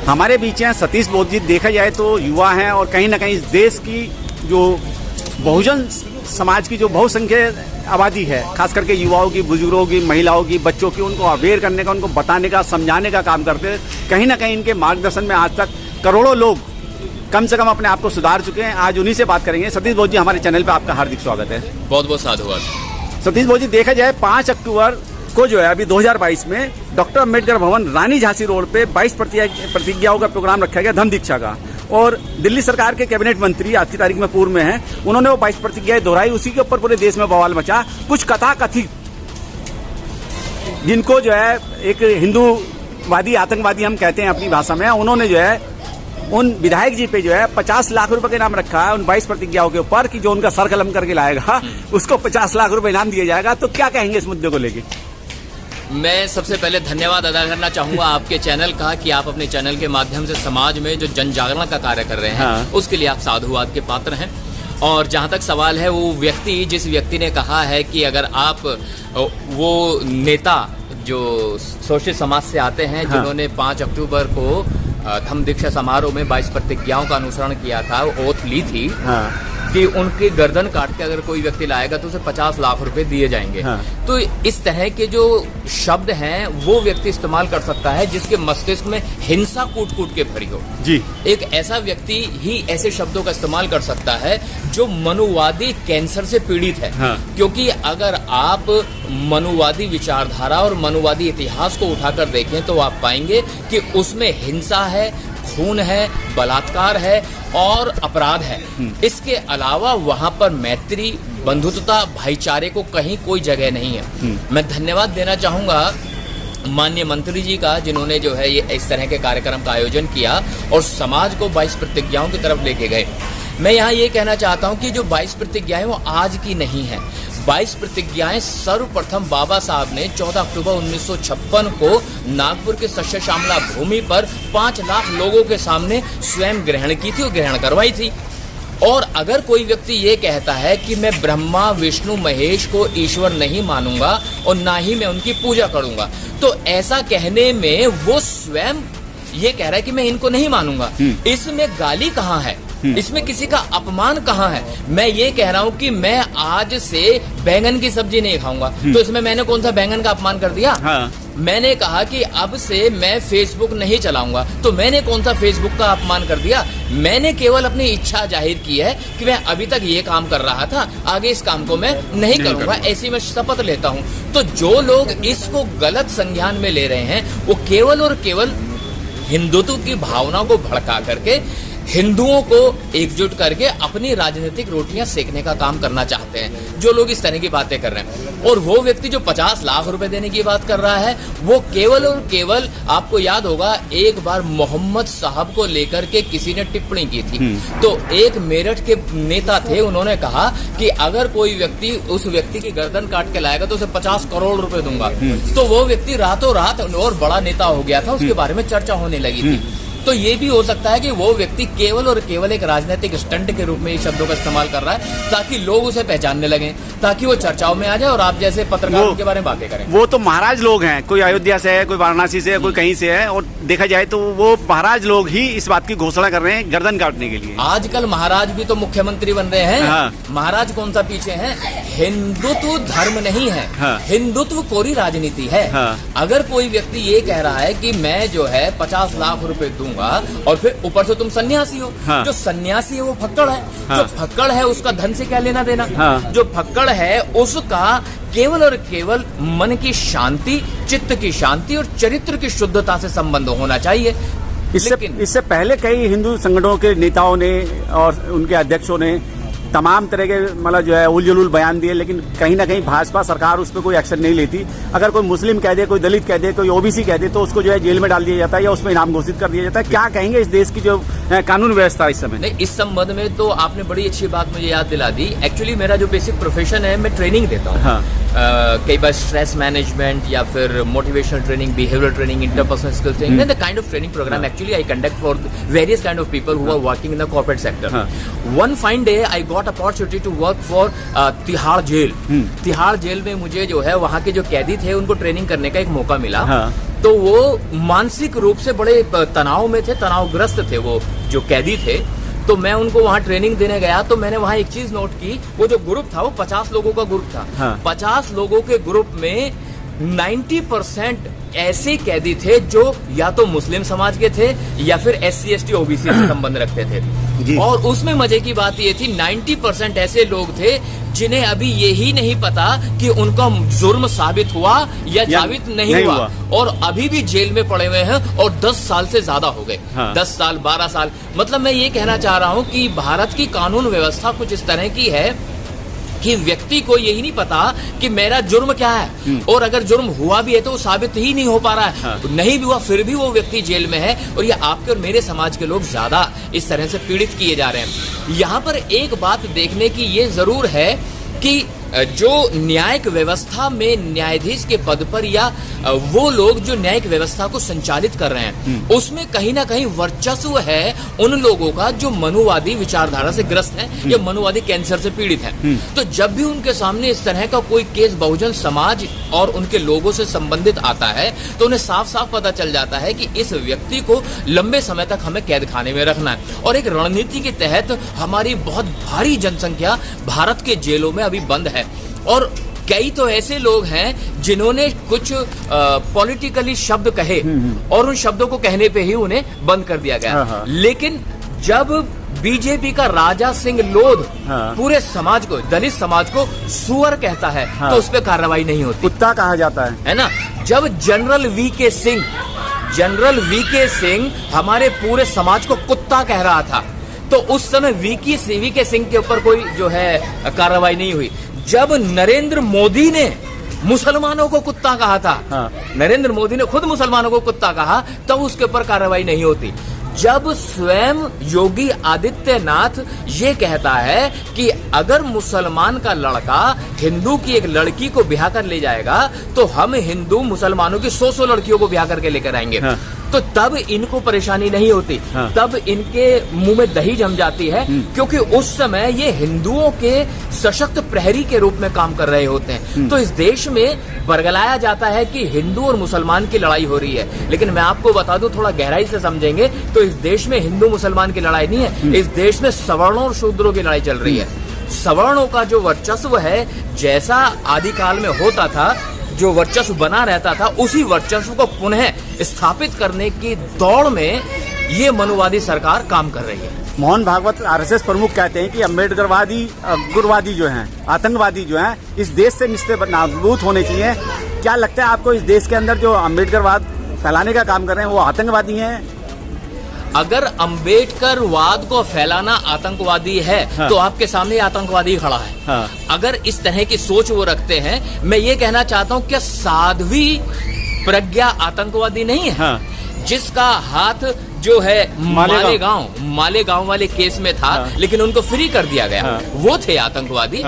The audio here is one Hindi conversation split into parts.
हमारे बीच हैं सतीश बोध जी। देखा जाए तो युवा हैं और कहीं ना कहीं इस देश की जो बहुजन समाज की जो बहुसंख्यक आबादी है, खास करके युवाओं की, बुजुर्गों की, महिलाओं की, बच्चों की, उनको अवेयर करने का, उनको बताने का, समझाने का काम करते हैं। कहीं ना कहीं इनके मार्गदर्शन में आज तक करोड़ों लोग कम से कम अपने आप को सुधार चुके हैं। आज उन्हीं से बात करेंगे। सतीश बोध जी, हमारे चैनल पर आपका हार्दिक स्वागत है। बहुत बहुत साधुवाद। सतीश बोध जी, देखा जाए 5 अक्टूबर को जो है अभी 2022 में डॉक्टर अम्बेडकर भवन रानी झांसी रोड पे 22 प्रतिज्ञाओं का प्रोग्राम रखा गया धम्म दीक्षा का। और दिल्ली सरकार के कैबिनेट मंत्री आज की तारीख में पूर्व में हैं, उन्होंने वो 22 प्रतिज्ञाएं दोहराई। उसी के ऊपर पूरे देश में बवाल मचा। कुछ कथाकथित जिनको जो है एक हिंदूवादी, आतंकवादी हम कहते हैं अपनी भाषा में, उन्होंने जो है उन विधायक जी पे जो है 50 लाख रुपए के नाम रखा है उन 22 प्रतिज्ञाओं के ऊपर कि जो उनका सर कलम करके लाएगा उसको 50 लाख रुपए इनाम दिया जाएगा। तो क्या कहेंगे इस मुद्दे को लेके? मैं सबसे पहले धन्यवाद अदा करना चाहूंगा आपके चैनल का कि आप अपने चैनल के माध्यम से समाज में जो जन जागरण का कार्य कर रहे हैं, हाँ। उसके लिए आप साधुवाद के पात्र हैं। और जहां तक सवाल है, वो व्यक्ति, जिस व्यक्ति ने कहा है कि अगर आप वो नेता जो शोषित समाज से आते हैं, हाँ। जिन्होंने 5 अक्टूबर को धम्म दीक्षा समारोह में 22 प्रतिज्ञाओं का अनुसरण किया था, ओथ ली थी, हाँ। कि उनकी गर्दन काट के अगर कोई व्यक्ति लाएगा तो उसे 50 लाख रुपए दिए जाएंगे। हाँ। तो इस तरह के जो शब्द हैं वो व्यक्ति इस्तेमाल कर सकता है जिसके मस्तिष्क में हिंसा कूट कूट के भरी हो जी। एक ऐसा व्यक्ति ही ऐसे शब्दों का इस्तेमाल कर सकता है जो मनुवादी कैंसर से पीड़ित है। हाँ। क्योंकि अगर आप मनुवादी विचारधारा और मनुवादी इतिहास को उठाकर देखें तो आप पाएंगे कि उसमें हिंसा है, खून है, बलात्कार है और अपराध है। इसके अलावा वहां पर मैत्री, बंधुत्वता, भाईचारे को कहीं कोई जगह नहीं है। मैं धन्यवाद देना चाहूंगा माननीय मंत्री जी का, जिन्होंने जो है ये इस तरह के कार्यक्रम का आयोजन किया और समाज को 22 प्रतिज्ञाओं की तरफ लेके गए। मैं यहाँ ये कहना चाहता हूँ कि जो 22 प्रतिज्ञाएं वो आज की नहीं है। 22 प्रतिज्ञाएं सर्वप्रथम बाबा साहब ने 14 अक्टूबर 1956 को नागपुर के सस्य श्यामला भूमि पर 5 लाख लोगों के सामने स्वयं ग्रहण की थी और ग्रहण करवाई थी। और अगर कोई व्यक्ति ये कहता है कि मैं ब्रह्मा, विष्णु, महेश को ईश्वर नहीं मानूंगा और ना ही मैं उनकी पूजा करूंगा, तो ऐसा कहने में वो स्वयं ये कह रहा है कि मैं इनको नहीं मानूंगा। इसमें गाली कहाँ है? इसमें किसी का अपमान कहाँ है? मैं ये कह रहा हूँ कि मैं आज से बैंगन की सब्जी नहीं खाऊंगा, तो इसमें मैंने कौन सा बैंगन का अपमान कर दिया? हाँ। मैंने कहा कि अब से मैं फेसबुक नहीं चलाऊंगा, तो मैंने कौन सा फेसबुक का अपमान कर दिया? मैंने केवल अपनी इच्छा जाहिर की है कि मैं अभी तक ये काम कर रहा था, आगे इस काम को मैं नहीं करूंगा, ऐसी मैं शपथ लेता हूँ। तो जो लोग इसको गलत संज्ञान में ले रहे हैं वो केवल और केवल हिंदुत्व की भावना को भड़का करके हिंदुओं को एकजुट करके अपनी राजनीतिक रोटियां सेकने का काम करना चाहते हैं। जो लोग इस तरह की बातें कर रहे हैं, और वो व्यक्ति जो 50 लाख रुपए देने की बात कर रहा है, वो केवल और केवल, आपको याद होगा एक बार मोहम्मद साहब को लेकर के किसी ने टिप्पणी की थी। तो एक मेरठ के नेता थे, उन्होंने कहा कि अगर कोई व्यक्ति उस व्यक्ति की गर्दन काट के लाएगा तो उसे 50 करोड़ रुपए दूंगा। तो वो व्यक्ति रातों रात और बड़ा नेता हो गया था, उसके बारे में चर्चा होने लगी थी। तो ये भी हो सकता है कि वो व्यक्ति केवल और केवल एक राजनीतिक स्टंट के रूप में इन शब्दों का इस्तेमाल कर रहा है ताकि लोग उसे पहचानने लगें, ताकि वो चर्चाओं में आ जाए और आप जैसे पत्रकारों के बारे में बातें करें। वो तो महाराज लोग हैं, कोई अयोध्या से है, कोई वाराणसी से है, कोई कहीं से है, और देखा जाए तो वो महाराज लोग ही इस बात की घोषणा कर रहे हैं गर्दन काटने के लिए। आजकल महाराज भी तो मुख्यमंत्री बन रहे हैं। हाँ। महाराज कौन सा पीछे है? हिंदुत्व धर्म नहीं है। हाँ। हिंदुत्व कोरी राजनीति है। हाँ। अगर कोई व्यक्ति ये कह रहा है कि मैं जो है 50 लाख रुपए दूंगा और फिर ऊपर से तुम सन्यासी हो। हाँ। जो सन्यासी है वो फक्कड़ है। हाँ। जो फक्कड़ है उसका धन से क्या लेना देना? हाँ। जो फक्कड़ है उसका केवल और केवल मन की शांति, चित्त की शांति और चरित्र की शुद्धता से संबंध होना चाहिए। इससे पहले कई हिंदू संगठनों के नेताओं ने और उनके अध्यक्षों ने तमाम तरह के मतलब जो है उलझुल बयान दिए, लेकिन कहीं ना कहीं भाजपा सरकार उस पर कोई एक्शन नहीं लेती। अगर कोई मुस्लिम कह दे, कोई दलित कह दे, कोई ओबीसी कह दे, तो उसको जो है जेल में डाल दिया जाता है या उसमें इनाम घोषित कर दिया जाता है। क्या कहेंगे इस देश की जो कानून व्यवस्था इस समय? नहीं, इस संबंध में तो आपने बड़ी अच्छी बात मुझे याद दिला दी। एक्चुअली मेरा जो बेसिक प्रोफेशन है, मैं ट्रेनिंग देता हूँ। हाँ। कई बार स्ट्रेस मैनेजमेंट या फिर motivational training, behaviour training, interpersonal skills training, the kind of training program actually I conduct for various kind of people who are working in the corporate sector. One fine day I got opportunity to work for Tihar jail. Tihar jail में मुझे जो है वहाँ के जो कैदी थे उनको ट्रेनिंग करने का एक मौका मिला। तो वो मानसिक रूप से बड़े तनाव में थे, तनावग्रस्त थे वो जो कैदी थे। तो मैं उनको वहाँ ट्रेनिंग देने गया तो मैंने वहाँ एक चीज नोट की, वो जो ग्रुप था वो 50 लोगों का ग्रुप था। हाँ। 50 लोगों के ग्रुप में 90% ऐसे कैदी थे जो या तो मुस्लिम समाज के थे या फिर SC ST OBC से संबंध रखते थे। और उसमें मजे की बात ये थी 90% ऐसे लोग थे जिन्हें अभी यही नहीं पता कि उनका जुर्म साबित हुआ या साबित नहीं हुआ और अभी भी जेल में पड़े हुए हैं और 10 साल से ज्यादा हो गए। हाँ। 10 साल 12 साल, मतलब मैं ये कहना चाह रहा हूं कि भारत की कानून व्यवस्था कुछ इस तरह की है कि व्यक्ति को यही नहीं पता कि मेरा जुर्म क्या है, और अगर जुर्म हुआ भी है तो वो साबित ही नहीं हो पा रहा है। हाँ। तो नहीं भी हुआ फिर भी वो व्यक्ति जेल में है, और ये आपके और मेरे समाज के लोग ज्यादा इस तरह से पीड़ित किए जा रहे हैं। यहाँ पर एक बात देखने की ये जरूर है कि जो न्यायिक व्यवस्था में न्यायाधीश के पद पर या वो लोग जो न्यायिक व्यवस्था को संचालित कर रहे हैं उसमें कहीं ना कहीं वर्चस्व है उन लोगों का जो मनुवादी विचारधारा से ग्रस्त हैं या मनुवादी कैंसर से पीड़ित हैं। तो जब भी उनके सामने इस तरह का कोई केस बहुजन समाज और उनके लोगों से संबंधित आता है तो उन्हें साफ साफ पता चल जाता है कि इस व्यक्ति को लंबे समय तक हमें कैद खाने में रखना है, और एक रणनीति के तहत हमारी बहुत भारी जनसंख्या भारत के जेलों में अभी बंद है। और कई तो ऐसे लोग हैं जिन्होंने कुछ पॉलिटिकली शब्द कहे और उन शब्दों को कहने पे ही उन्हें बंद कर दिया गया। लेकिन जब बीजेपी का राजा सिंह लोध पूरे समाज को, दलित समाज को सुअर कहता है तो उस पर कार्रवाई नहीं होती, कुत्ता कहा जाता है ना। जब जनरल वी के सिंह हमारे पूरे समाज को कुत्ता कह रहा था तो उस समय वी के सिंह के ऊपर कोई जो है कार्रवाई नहीं हुई। जब नरेंद्र मोदी ने मुसलमानों को कुत्ता कहा था, नरेंद्र मोदी ने खुद मुसलमानों को कुत्ता कहा, तब उसके ऊपर कार्रवाई नहीं होती। जब स्वयं योगी आदित्यनाथ ये कहता है कि अगर मुसलमान का लड़का हिंदू की एक लड़की को ब्याह कर ले जाएगा तो हम हिंदू मुसलमानों की 100 लड़कियों को ब्याह करके लेकर आएंगे, तो तब इनको परेशानी नहीं होती, तब इनके मुंह में दही जम जाती है, क्योंकि उस समय ये हिंदुओं के सशक्त प्रहरी के रूप में काम कर रहे होते हैं। तो इस देश में बरगलाया जाता है कि हिंदू और मुसलमान की लड़ाई हो रही है, लेकिन मैं आपको बता दूं, थोड़ा गहराई से समझेंगे तो इस देश में हिंदू मुसलमान की लड़ाई नहीं है, इस देश में सवर्णों और शूद्रों की लड़ाई चल रही है। सवर्णों का जो वर्चस्व है, जैसा आदिकाल में होता था, जो वर्चस्व बना रहता था, उसी वर्चस्व को पुनः स्थापित करने की दौड़ में ये मनुवादी सरकार काम कर रही है। मोहन भागवत RSS प्रमुख कहते हैं कि अम्बेडकरवादी उग्रवादी जो हैं, आतंकवादी जो हैं, इस देश से निश्चय नाबूद होने चाहिए। क्या लगता है आपको, इस देश के अंदर जो अम्बेडकरवाद फैलाने का काम कर रहे हैं वो आतंकवादी हैं? अगर अम्बेडकरवाद को फैलाना आतंकवादी है तो आपके सामने आतंकवादी खड़ा है। अगर इस तरह की सोच वो रखते हैं, मैं ये कहना चाहता हूं कि साध्वी प्रज्ञा आतंकवादी नहीं है। जिसका हाथ जो है मालेगांव वाले केस में था, लेकिन उनको फ्री कर दिया गया, वो थे आतंकवादी।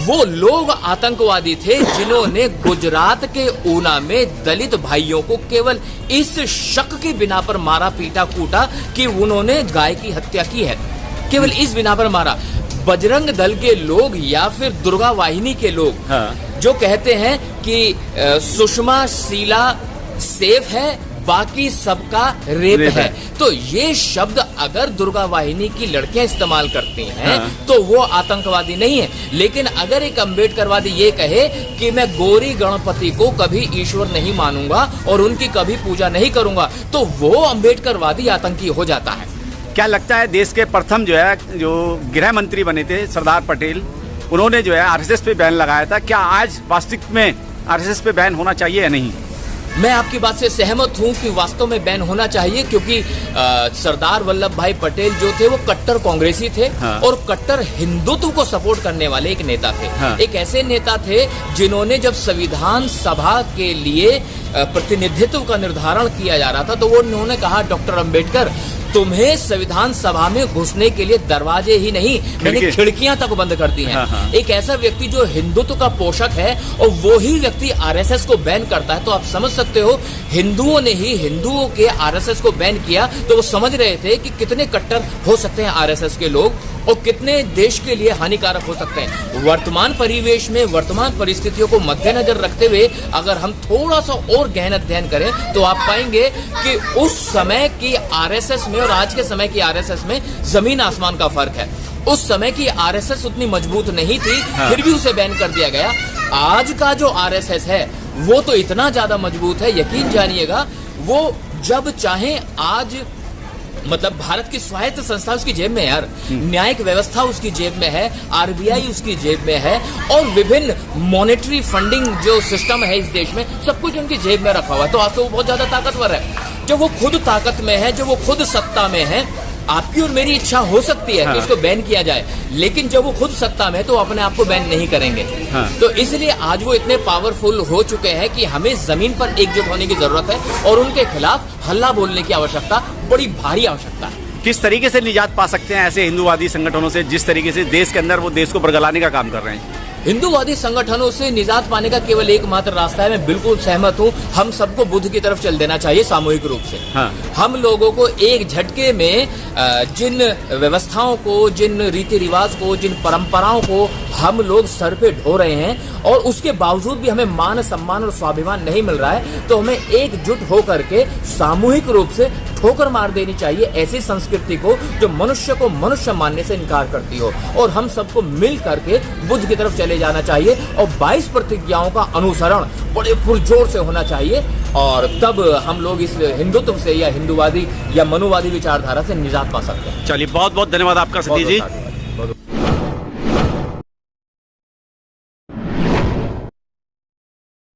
वो लोग आतंकवादी थे जिन्होंने गुजरात के ऊना में दलित भाइयों को केवल इस शक के बिना पर मारा, पीटा, कूटा कि उन्होंने गाय की हत्या की है, केवल इस बिना पर मारा। बजरंग दल के लोग या फिर दुर्गा वाहिनी के लोग जो कहते हैं कि सुषमा शीला सेफ है, बाकी सबका रेप है, तो ये शब्द अगर दुर्गा वाहिनी की लड़कियां इस्तेमाल करती हैं तो वो आतंकवादी नहीं है। लेकिन अगर एक अम्बेडकरवादी ये कहे कि मैं गौरी गणपति को कभी ईश्वर नहीं मानूंगा और उनकी कभी पूजा नहीं करूंगा, तो वो अम्बेडकरवादी आतंकी हो जाता है। क्या लगता है, देश के प्रथम जो गृह मंत्री बने थे सरदार पटेल, उन्होंने जो है RSS पे बैन लगाया था, क्या आज वास्तविक में RSS पे बैन होना चाहिए या नहीं? मैं आपकी बात से सहमत हूं कि वास्तव में बैन होना चाहिए, क्योंकि सरदार वल्लभ भाई पटेल जो थे वो कट्टर कांग्रेसी थे और कट्टर हिंदुत्व को सपोर्ट करने वाले एक नेता थे। एक ऐसे नेता थे जिन्होंने जब संविधान सभा के लिए प्रतिनिधित्व का निर्धारण किया जा रहा था तो वो उन्होंने कहा, डॉक्टर अंबेडकर तुम्हें संविधान सभा में घुसने के लिए दरवाजे ही नहीं, मैंने खिड़कियां तक बंद कर दी हैं। एक ऐसा व्यक्ति जो हिंदुत्व का पोषक है और वो ही व्यक्ति आरएसएस को बैन करता है, तो आप समझ सकते हो हिंदुओं ने ही हिंदुओं के आरएसएस को बैन किया, तो वो समझ रहे थे कि कितने कट्टर हो सकते हैं आरएसएस के लोग और कितने देश के लिए हानिकारक हो सकते हैं। वर्तमान परिवेश में, वर्तमान परिस्थितियों को मद्देनजर रखते हुए अगर हम थोड़ा सा और गहन अध्ययन करें तो आप पाएंगे कि उस समय की आरएसएस में और आज के समय की आरएसएस में जमीन आसमान का फर्क है। उस समय की आरएसएस उतनी मजबूत नहीं थी, फिर भी उसे बैन कर दिया गया। आज का जो आरएसएस है वो तो इतना ज्यादा मजबूत है, यकीन जानिएगा, वो जब चाहे आज मतलब भारत की स्वायत्त संस्था उसकी जेब में है यार, न्यायिक व्यवस्था उसकी जेब में है, आरबीआई उसकी जेब में है और विभिन्न मॉनेटरी फंडिंग जो सिस्टम है इस देश में, सब कुछ उनकी जेब में रखा हुआ है। तो आज तो वो बहुत ज्यादा ताकतवर है। जब वो खुद ताकत में है, जब वो खुद सत्ता में है, आपकी और मेरी इच्छा हो सकती है कि उसको बैन किया जाए, लेकिन जब वो खुद सत्ता में है तो अपने आप को बैन नहीं करेंगे। तो इसलिए आज वो इतने पावरफुल हो चुके हैं कि हमें जमीन पर एकजुट होने की जरूरत है और उनके खिलाफ हल्ला बोलने की आवश्यकता, बड़ी भारी आवश्यकता है। किस तरीके से निजात पा सकते हैं ऐसे हिंदुवादी संगठनों से, जिस तरीके से देश के अंदर वो देश को बरगलाने का काम कर रहे हैं? हिंदुवादी संगठनों से निजात पाने का केवल एकमात्र रास्ता है, मैं बिल्कुल सहमत हूं, हम सबको बुद्ध की तरफ चल देना चाहिए सामूहिक रूप से। हम लोगों को एक झटके में जिन व्यवस्थाओं को, जिन रीति रिवाज को, जिन परंपराओं को हम लोग सर पे ढो रहे हैं और उसके बावजूद भी हमें मान सम्मान और स्वाभिमान नहीं मिल रहा है, तो हमें एकजुट होकर के सामूहिक रूप से ठोकर मार देनी चाहिए ऐसी संस्कृति को जो मनुष्य को मनुष्य मानने से इनकार करती हो, और हम सबको मिल करके बुद्ध की तरफ चले जाना चाहिए और 22 प्रतिज्ञाओं का अनुसरण बड़े पुरजोर से होना चाहिए, और तब हम लोग इस हिंदुत्व से या हिंदुवादी या मनुवादी विचारधारा से निजात पा सकते हैं। चलिए, बहुत बहुत धन्यवाद आपका सतीश जी।